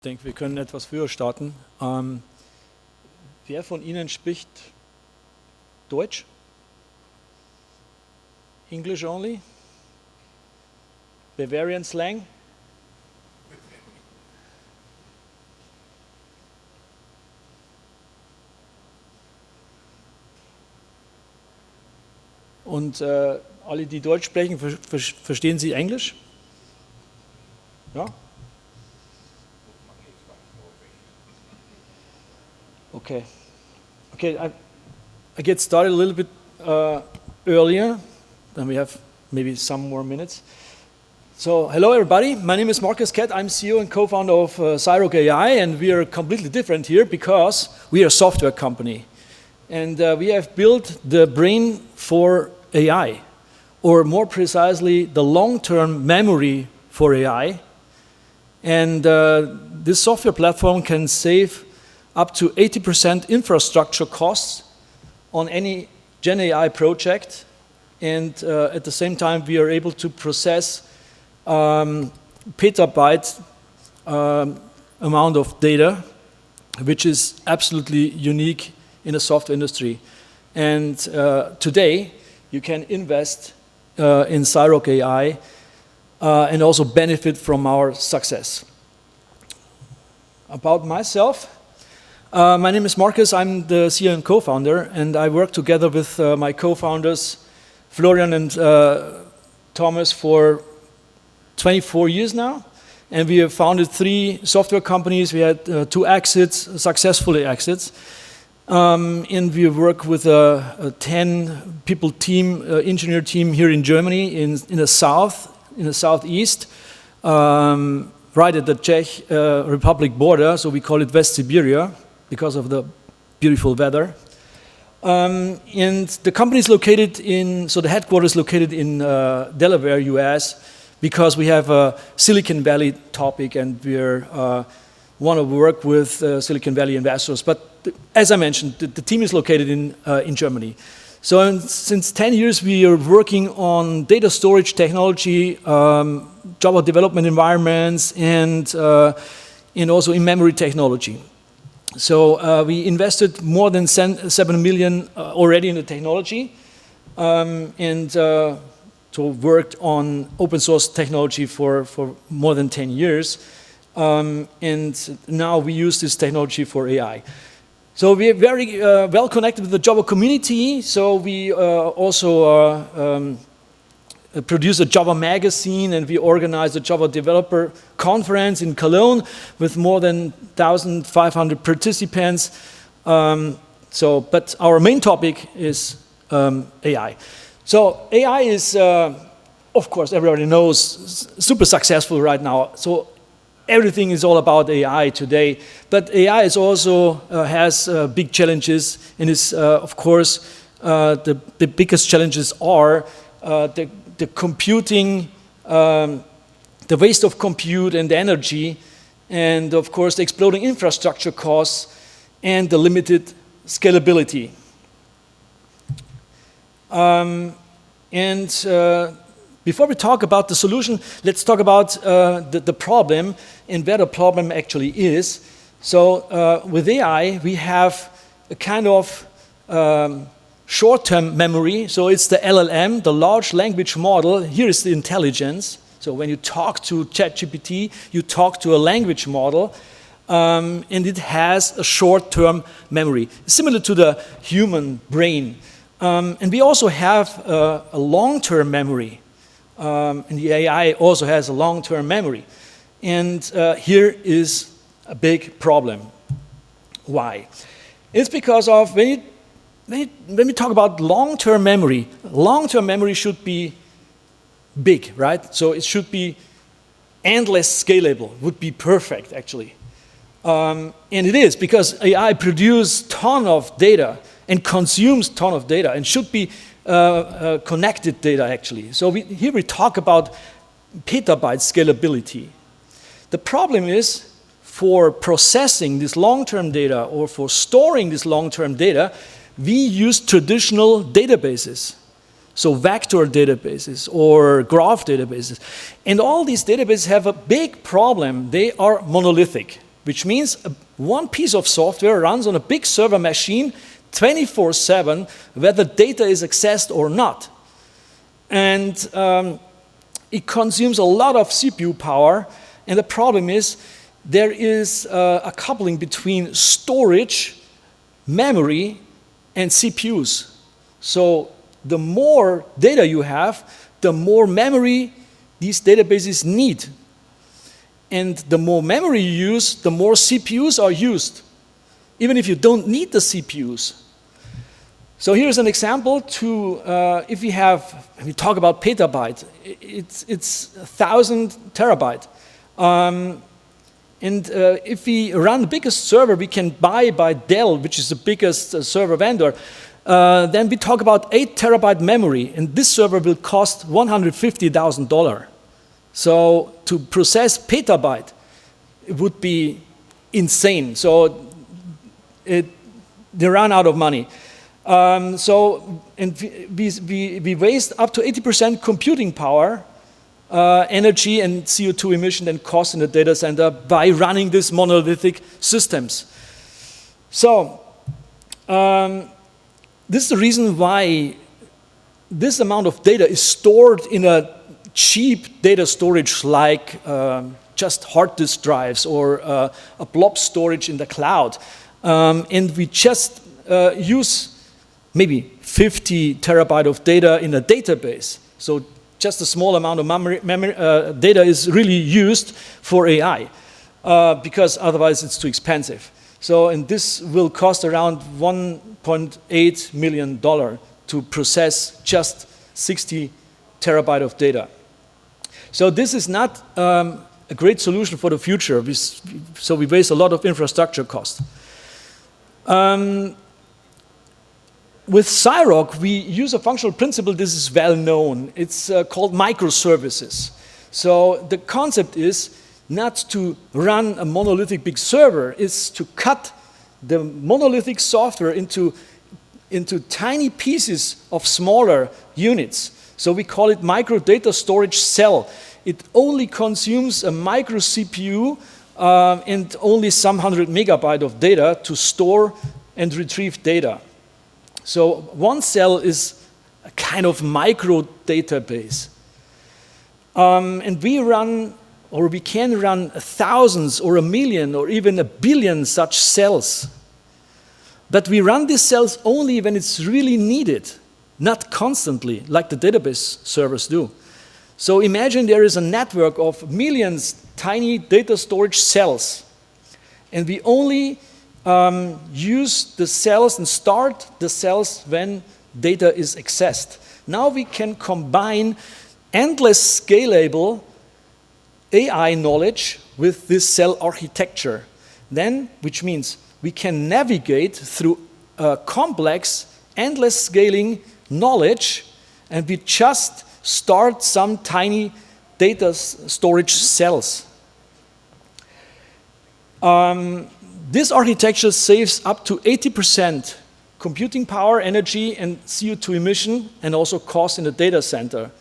Ich denke, wir können etwas früher starten. Wer von Ihnen spricht Deutsch? English only? Bavarian slang? Und alle, die Deutsch sprechen, verstehen Sie Englisch? Ja? Okay. Okay, I get started a little bit earlier, then we have maybe some more minutes. So, hello everybody, my name is Markus Kett, I'm CEO and co-founder of Cyrock.AI, and we are completely different here because we are a software company. And we have built the brain for AI, or more precisely, the long-term memory for AI. And this software platform can save up to 80% infrastructure costs on any Gen AI project. And at the same time, we are able to process petabyte amount of data, which is absolutely unique in the software industry. And today, you can invest in Cyrock.AI and also benefit from our success. About myself, my name is Markus, I'm the CEO and co-founder, and I work together with my co-founders, Florian and Thomas, for 24 years now. And we have founded 3 software companies. We had 2 exits, successful exits. And we work with a 10-people team, engineer team here in Germany, in the south, in the southeast, right at the Czech Republic border, so we call it West Siberia, because of the beautiful weather. And the company is located in, so the headquarters is located in Delaware, US, because we have a Silicon Valley topic and we want to work with Silicon Valley investors. But as I mentioned, the team is located in Germany. So since 10 years, we are working on data storage technology, Java development environments, and also in memory technology. So we invested more than 7 million already in the technology, and so worked on open source technology for more than 10 years. And now we use this technology for AI. So we are very well connected with the Java community. So we also produce a Java magazine, and we organize a Java developer conference in Cologne with more than 1,500 participants. But our main topic is AI. So AI is, of course, everybody knows, super successful right now. So everything is all about AI today. But AI is also has big challenges, and is, of course, the biggest challenges are the computing, the waste of compute and energy, and of course the exploding infrastructure costs and the limited scalability. Before we talk about the solution, let's talk about the problem and where the problem actually is. So with AI, we have a kind of short-term memory. So it's the LLM, the large language model. Here is the intelligence. So when you talk to ChatGPT, you talk to a language model, and it has a short-term memory, similar to the human brain. And we also have a long-term memory. And the AI also has a long-term memory. And here is a big problem. Why? It's because of when we talk about long-term memory should be big, right? So it should be endless scalable, would be perfect actually. And it is, because AI produces ton of data and consumes ton of data and should be connected data actually. So here we talk about petabyte scalability. The problem is, for processing this long-term data or for storing this long-term data, we use traditional databases. So vector databases or graph databases. And all these databases have a big problem. They are monolithic. which means one piece of software runs on a big server machine 24/7, whether data is accessed or not. And it consumes a lot of CPU power, and the problem is there is a coupling between storage, memory, and CPUs. So the more data you have, the more memory these databases need. And the more memory you use, the more CPUs are used, even if you don't need the CPUs. So here's an example to, if we talk about petabyte, it's 1,000 terabyte. And if we run the biggest server we can buy by Dell, which is the biggest server vendor, then we talk about 8 terabyte memory, and this server will cost $150,000. So to process petabyte, it would be insane. So they run out of money. And we waste up to 80% computing power, energy and CO2 emission and cost in the data center by running these monolithic systems. So this is the reason why this amount of data is stored in a cheap data storage like just hard disk drives or a blob storage in the cloud. And we just use maybe 50 terabyte of data in a database. So just a small amount of data is really used for AI because otherwise it's too expensive. So, and this will cost around $1.8 million to process just 60 terabyte of data. So this is not a great solution for the future. So we waste a lot of infrastructure cost. With Cyrock, we use a functional principle. This is well known. It's called microservices. So the concept is not to run a monolithic big server, it's to cut the monolithic software into tiny pieces of smaller units. So we call it micro data storage cell. It only consumes a micro CPU and only some 100 megabyte of data to store and retrieve data. So one cell is a kind of micro database. And we can run thousands or 1 million or even 1 billion such cells. But we run these cells only when it's really needed, not constantly, like the database servers do. So imagine there is a network of millions tiny data storage cells, and we only use the cells and start the cells when data is accessed. Now we can combine endless scalable AI knowledge with this cell architecture. Then, which means we can navigate through complex, endless scaling knowledge, and we just start some tiny data storage cells. This architecture saves up to 80% computing power, energy, and CO2 emission, and also cost in the data center.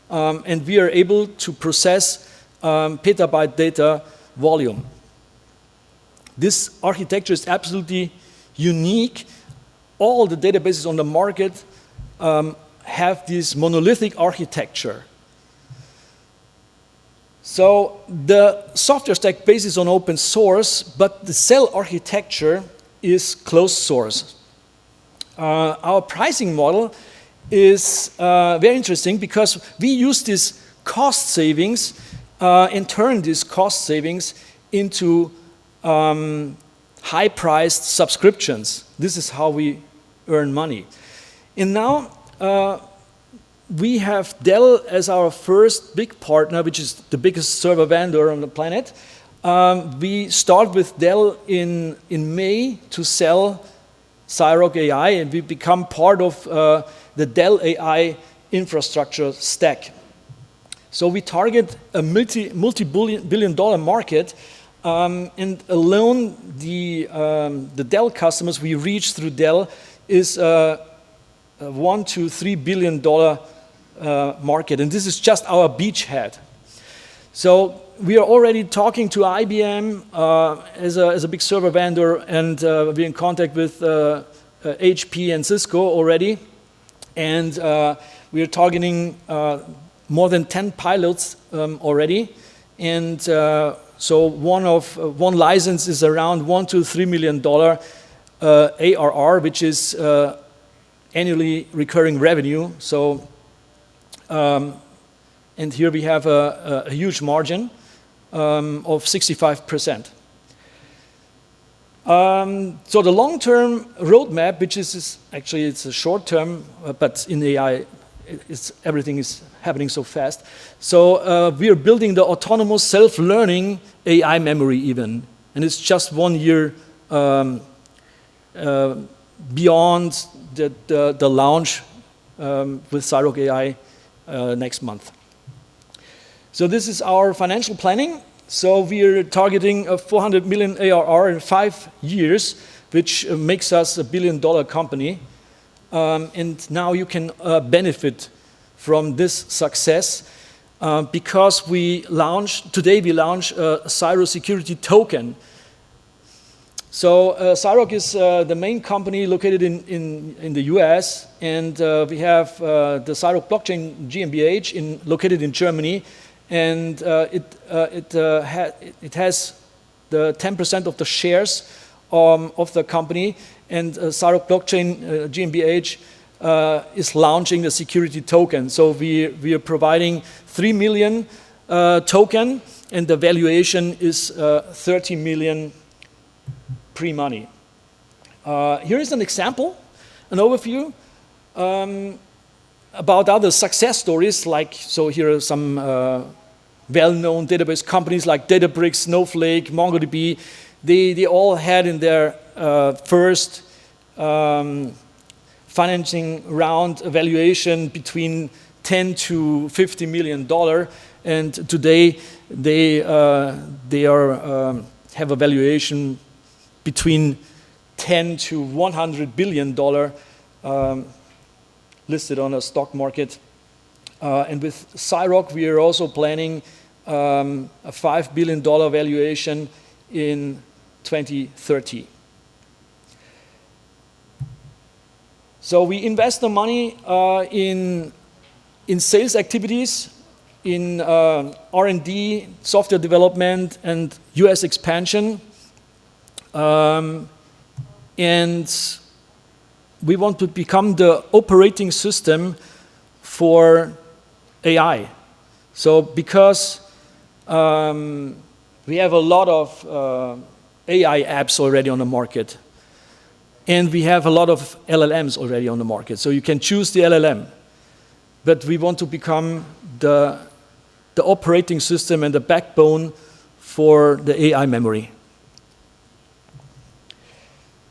And we are able to process petabyte data volume. This architecture is absolutely unique. All the databases on the market have this monolithic architecture. So the software stack basis on open source, but the cell architecture is closed source. Our pricing model is very interesting because we use these cost savings and turn these cost savings into high-priced subscriptions. This is how we earn money. And now we have Dell as our first big partner, which is the biggest server vendor on the planet. We start with Dell in May to sell Cyrock.AI, and we become part of the Dell AI infrastructure stack. So we target a multi-billion-dollar market, and alone the Dell customers we reach through Dell is $1 to $3 billion market, and this is just our beachhead. So we are already talking to IBM as a big server vendor, and we're in contact with HP and Cisco already. And we are targeting more than 10 pilots already. And so one license is around $1 to $3 million ARR, which is annually recurring revenue. So, and here we have a huge margin of 65%. So the long-term roadmap, which is actually it's a short-term, but in AI, everything is happening so fast. So we are building the autonomous self-learning AI memory even, and it's just 1 year beyond the launch with Cyrock.AI next month. So this is our financial planning. So we are targeting a 400 million ARR in 5 years, which makes us $1 billion company. And now you can benefit from this success because today we launch a Cyro security token. So Cyrock is the main company located in the US, and we have the Cyrock blockchain GmbH located in Germany, and it has the 10% of the shares of the company, and Cyrock blockchain GmbH is launching the security token. So we are providing 3 million token, and the valuation is 30 million pre-money. Here is an example, an overview about other success stories. So here are some well-known database companies like Databricks, Snowflake, MongoDB. They all had in their first financing round evaluation between $10 to $50 million, and today they have a valuation between $10 to $100 billion listed on a stock market. And with Cyrock, we are also planning a $5 billion valuation in 2030. So we invest the money in sales activities, in R&D, software development, and US expansion. And we want to become the operating system for AI. So because we have a lot of AI apps already on the market, and we have a lot of LLMs already on the market. So you can choose the LLM, but we want to become the operating system and the backbone for the AI memory.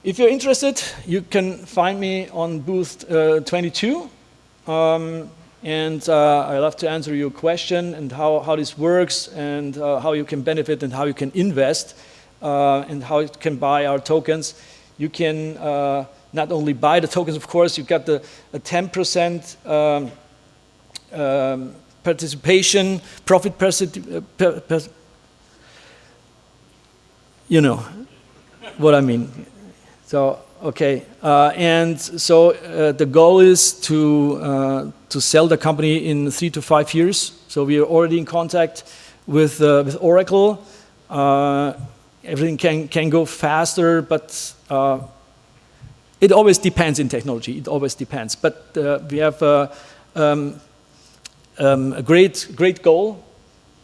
If you're interested, you can find me on booth 22. And I love to answer your question and how this works, and how you can benefit, and how you can invest, and how you can buy our tokens. You can not only buy the tokens, of course, you got a 10% participation, profit you know what I mean. So, okay, and so the goal is to sell the company in 3 to 5 years. So we are already in contact with Oracle. Everything can go faster, but it always depends in technology. It always depends. But we have a great goal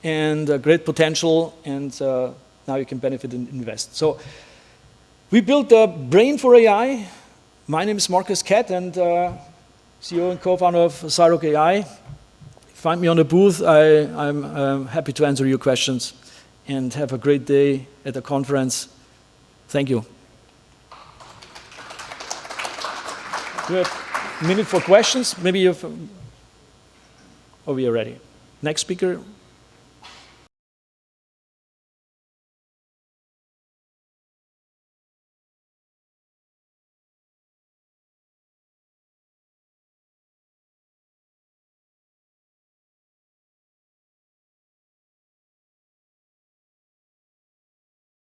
and a great potential, and now you can benefit and invest. So we built the brain for AI. My name is Markus Kett, and CEO and co-founder of Cyrock.AI. Find me on the booth. I'm happy to answer your questions, and have a great day at the conference. Thank you. Do we have a minute for questions? Maybe you've... Oh, we are ready. Next speaker.